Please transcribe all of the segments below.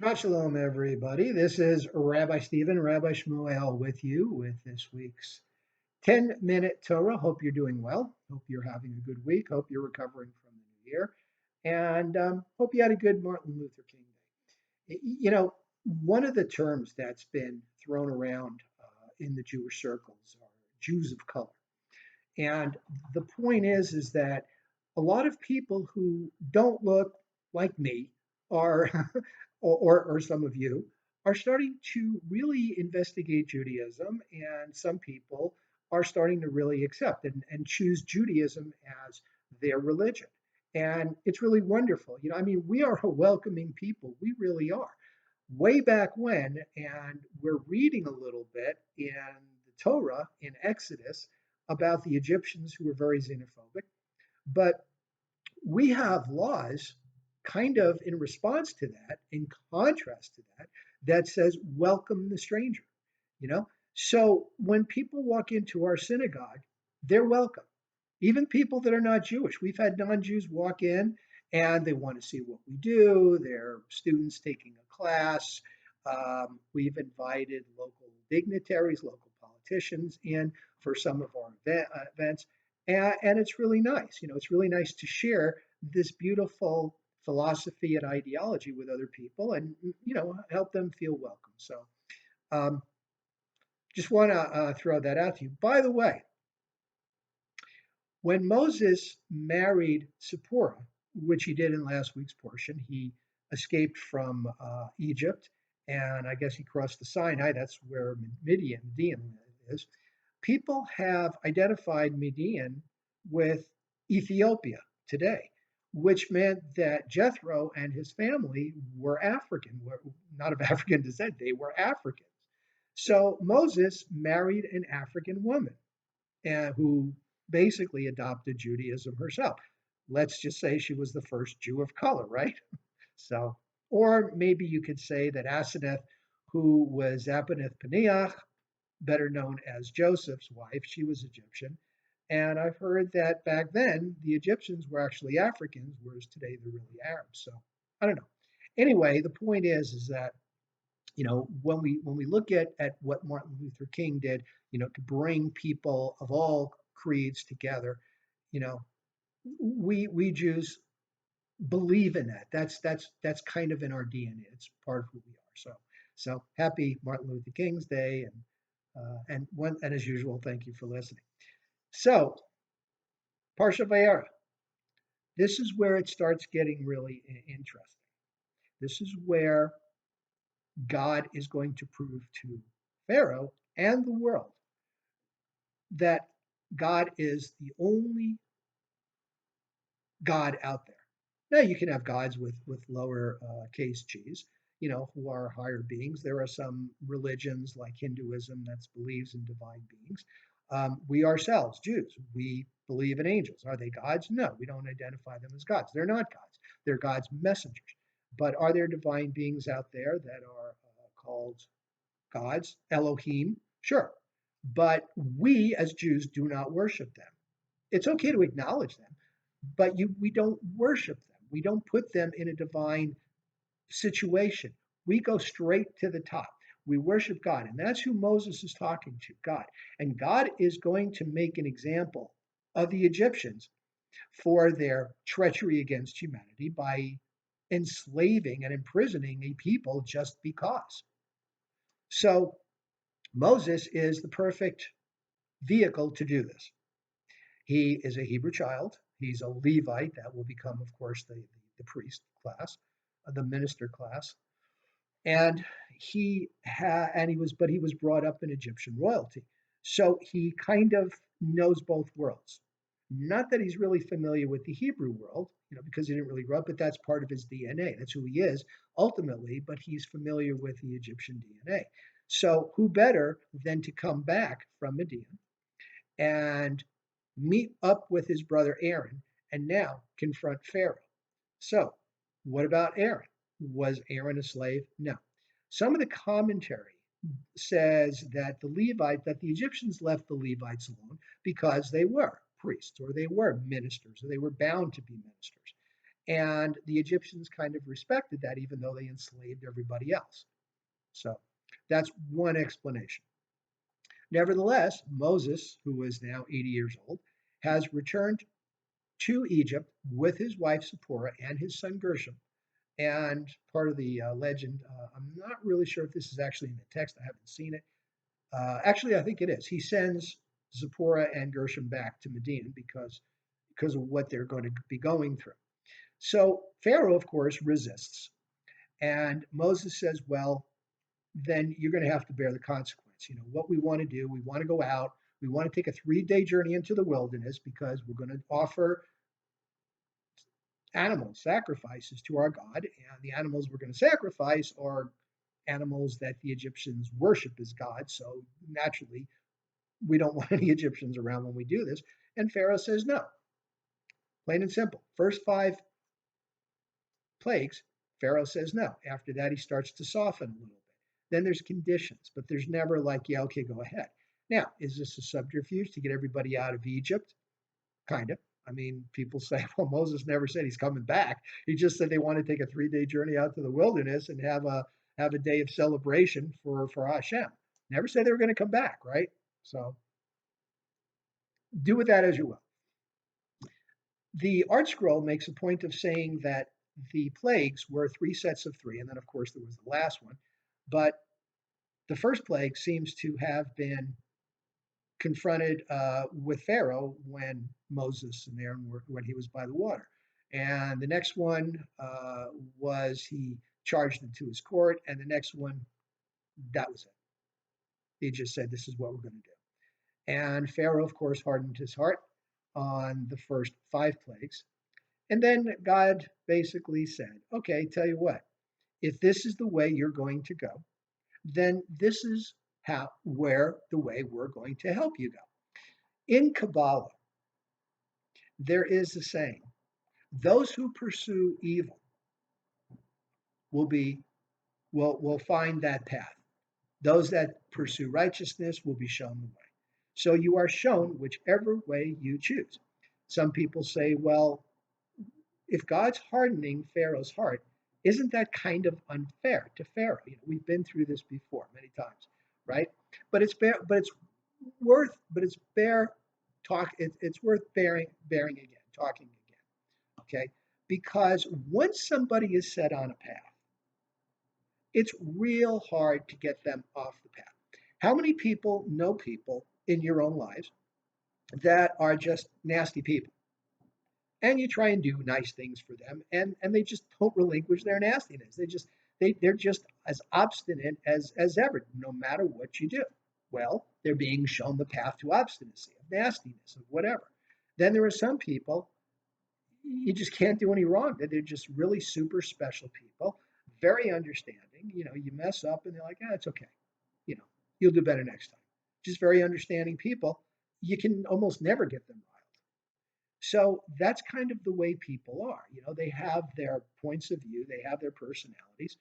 Shabbat Shalom, everybody. This is Rabbi Stephen, Rabbi Shmuel with you with this week's 10-minute Torah. Hope you're doing well. Hope you're having a good week. Hope you're recovering from the new year. And hope you had a good Martin Luther King Day. One of the terms that's been thrown around in the Jewish circles are Jews of color. And the point is that a lot of people who don't look like me are, or some of you, are starting to really investigate Judaism, and some people are starting to really accept and choose Judaism as their religion. And it's really wonderful. We are a welcoming people. We really are. Way back when, and we're reading a little bit in the Torah in Exodus about the Egyptians who were very xenophobic. But we have laws kind of in response to that, in contrast to that, that says, welcome the stranger, you know? So when people walk into our synagogue, they're welcome. Even people that are not Jewish. We've had non-Jews walk in and they want to see what we do. They're students taking a class. We've invited local dignitaries, local politicians in for some of our events. And it's really nice. It's really nice to share this beautiful philosophy and ideology with other people and, help them feel welcome. So um, just want to throw that out to you. By the way, when Moses married Zipporah, which he did in last week's portion, he escaped from Egypt, and I guess he crossed the Sinai. That's where Midian is. People have identified Midian with Ethiopia today, which meant that Jethro and his family were African, were not of African descent, they were Africans. So Moses married an African woman who basically adopted Judaism herself. Let's just say she was the first Jew of color, right? So, or maybe you could say that Asenath, who was Apeneth Paneach, better known as Joseph's wife, she was Egyptian. And I've heard that back then the Egyptians were actually Africans, whereas today they're really Arabs. So I don't know. Anyway, the point is that when we look at what Martin Luther King did, to bring people of all creeds together, you know, we Jews believe in that. That's kind of in our DNA. It's part of who we are. So happy Martin Luther King's Day, and as usual, thank you for listening. So Parashat Vaera. This is where it starts getting really interesting. This is where God is going to prove to Pharaoh and the world that God is the only God out there. Now you can have gods with lower case g's, who are higher beings. There are some religions like Hinduism that believes in divine beings. We ourselves, Jews, we believe in angels. Are they gods? No, we don't identify them as gods. They're not gods. They're God's messengers. But are there divine beings out there that are called gods? Elohim? Sure. But we as Jews do not worship them. It's okay to acknowledge them, but we don't worship them. We don't put them in a divine situation. We go straight to the top. We worship God, and that's who Moses is talking to, God. And God is going to make an example of the Egyptians for their treachery against humanity by enslaving and imprisoning a people just because. So Moses is the perfect vehicle to do this. He is a Hebrew child. He's a Levite. That will become, of course, the priest class, the minister class. And he was brought up in Egyptian royalty. So he kind of knows both worlds. Not that he's really familiar with the Hebrew world, because he didn't really grow up, but that's part of his DNA. That's who he is ultimately, but he's familiar with the Egyptian DNA. So who better than to come back from Midian and meet up with his brother Aaron and now confront Pharaoh. So, what about Aaron? Was Aaron a slave? No. Some of the commentary says that that the Egyptians left the Levites alone because they were priests or they were ministers or they were bound to be ministers. And the Egyptians kind of respected that, even though they enslaved everybody else. So that's one explanation. Nevertheless, Moses, who is now 80 years old, has returned to Egypt with his wife Zipporah and his son Gershom. And part of the legend, I'm not really sure if this is actually in the text, I haven't seen it. Actually, I think it is. He sends Zipporah and Gershom back to Median because of what they're going to be going through. So Pharaoh, of course, resists. And Moses says, well, then you're going to have to bear the consequence. You know, what we want to do, we want to go out, we want to take a 3-day journey into the wilderness because we're going to offer animal sacrifices to our God. And the animals we're going to sacrifice are animals that the Egyptians worship as gods. So naturally, we don't want any Egyptians around when we do this. And Pharaoh says no, plain and simple. First 5 plagues, Pharaoh says no. After that, he starts to soften a little bit. Then there's conditions, but there's never like, yeah, okay, go ahead. Now, is this a subterfuge to get everybody out of Egypt? Kind of. I mean, people say, well, Moses never said he's coming back. He just said they want to take a 3-day journey out to the wilderness and have a day of celebration for Hashem. Never said they were going to come back, right? So do with that as you will. The art scroll makes a point of saying that the plagues were 3 sets of 3, and then of course there was the last one. But the first plague seems to have been confronted with Pharaoh when Moses and Aaron were when he was by the water, and the next one was he charged them to his court, and the next one that was it. He just said, "This is what we're going to do." And Pharaoh, of course, hardened his heart on the first 5 plagues. And then God basically said, okay, tell you what, if this is the way you're going to go, then this is the way we're going to help you go. In Kabbalah, there is a saying, those who pursue evil will be will find that path. Those that pursue righteousness will be shown the way. So you are shown whichever way you choose. Some people say, well, if God's hardening Pharaoh's heart, isn't that kind of unfair to Pharaoh? You know, we've been through this before many times, right? But it's bear talk. It's worth bearing again, talking again, okay? Because once somebody is set on a path, it's real hard to get them off the path. How many people know people in your own lives that are just nasty people? And you try and do nice things for them, and they just don't relinquish their nastiness. They're just as obstinate as ever, no matter what you do. Well, they're being shown the path to obstinacy, of nastiness, of whatever. Then there are some people you just can't do any wrong. They're just really super special people, very understanding. You know, you mess up and they're like, it's okay. You know, you'll do better next time. Just very understanding people. You can almost never get them right. So that's kind of the way people are. You know, they have their points of view, they have their personalities.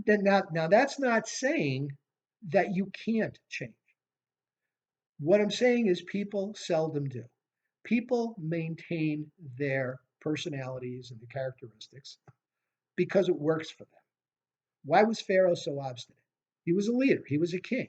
Then now that's not saying that you can't change. What I'm saying is people seldom do. People maintain their personalities and their characteristics because it works for them. Why was Pharaoh so obstinate? He was a leader, he was a king.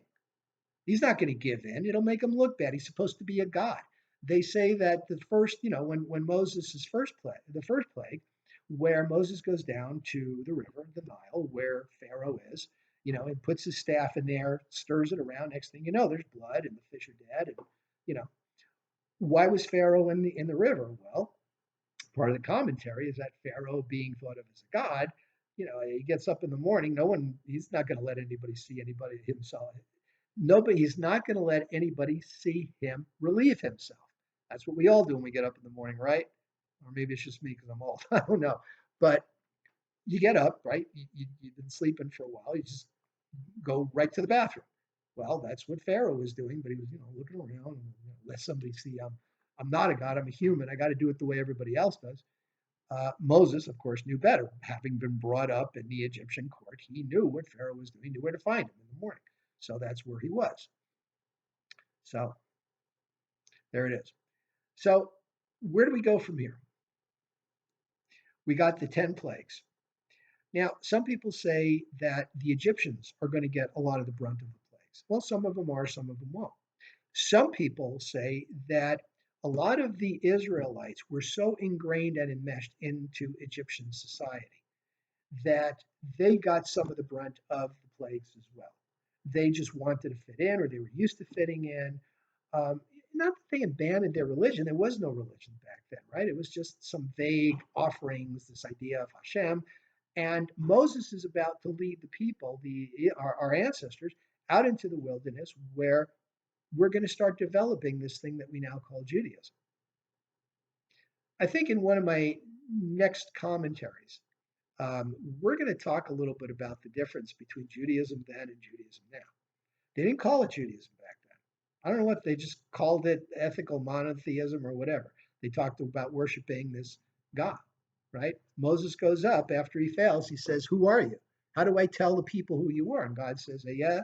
He's not going to give in. It'll make him look bad. He's supposed to be a god. They say that the first, you know, when Moses' the first plague, where Moses goes down to the river, the Nile, where Pharaoh is, you know, and puts his staff in there, stirs it around. Next thing you know, there's blood and the fish are dead. And you know, why was Pharaoh in the river? Well, part of the commentary is that Pharaoh, being thought of as a god, you know, he gets up in the morning. He's not going to let anybody see anybody himself. Nobody, he's not going to let anybody see him relieve himself. That's what we all do when we get up in the morning, right? Or maybe it's just me because I'm old. I don't know. But you get up, right? You've been sleeping for a while. You just go right to the bathroom. Well, that's what Pharaoh was doing, but he was, you know, looking around and let somebody see I'm not a god. I'm a human. I got to do it the way everybody else does. Moses, of course, knew better. Having been brought up in the Egyptian court, he knew what Pharaoh was doing. He knew where to find him in the morning. So that's where he was. So there it is. So where do we go from here? We got the 10 plagues. Now, some people say that the Egyptians are going to get a lot of the brunt of the plagues. Well, some of them are, some of them won't. Some people say that a lot of the Israelites were so ingrained and enmeshed into Egyptian society that they got some of the brunt of the plagues as well. They just wanted to fit in, or they were used to fitting in. Um, Not that they abandoned their religion. There was no religion back then, right? It was just some vague offerings, this idea of Hashem. And Moses is about to lead the people, our ancestors, out into the wilderness where we're going to start developing this thing that we now call Judaism. I think in one of my next commentaries, we're going to talk a little bit about the difference between Judaism then and Judaism now. They didn't call it Judaism back then. I don't know what they just called it, ethical monotheism or whatever. They talked about worshiping this God, right? Moses goes up after he fails. He says, "Who are you? How do I tell the people who you are?" And God says, "Yeah,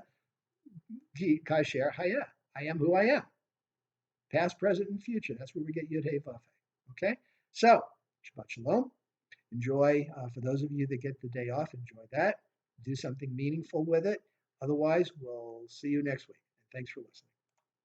kasher haya. I am who I am, past, present, and future." That's where we get Yud Hey Vav Hey. Okay, so Shabbat Shalom. Enjoy, for those of you that get the day off, enjoy that. Do something meaningful with it. Otherwise, we'll see you next week. And thanks for listening.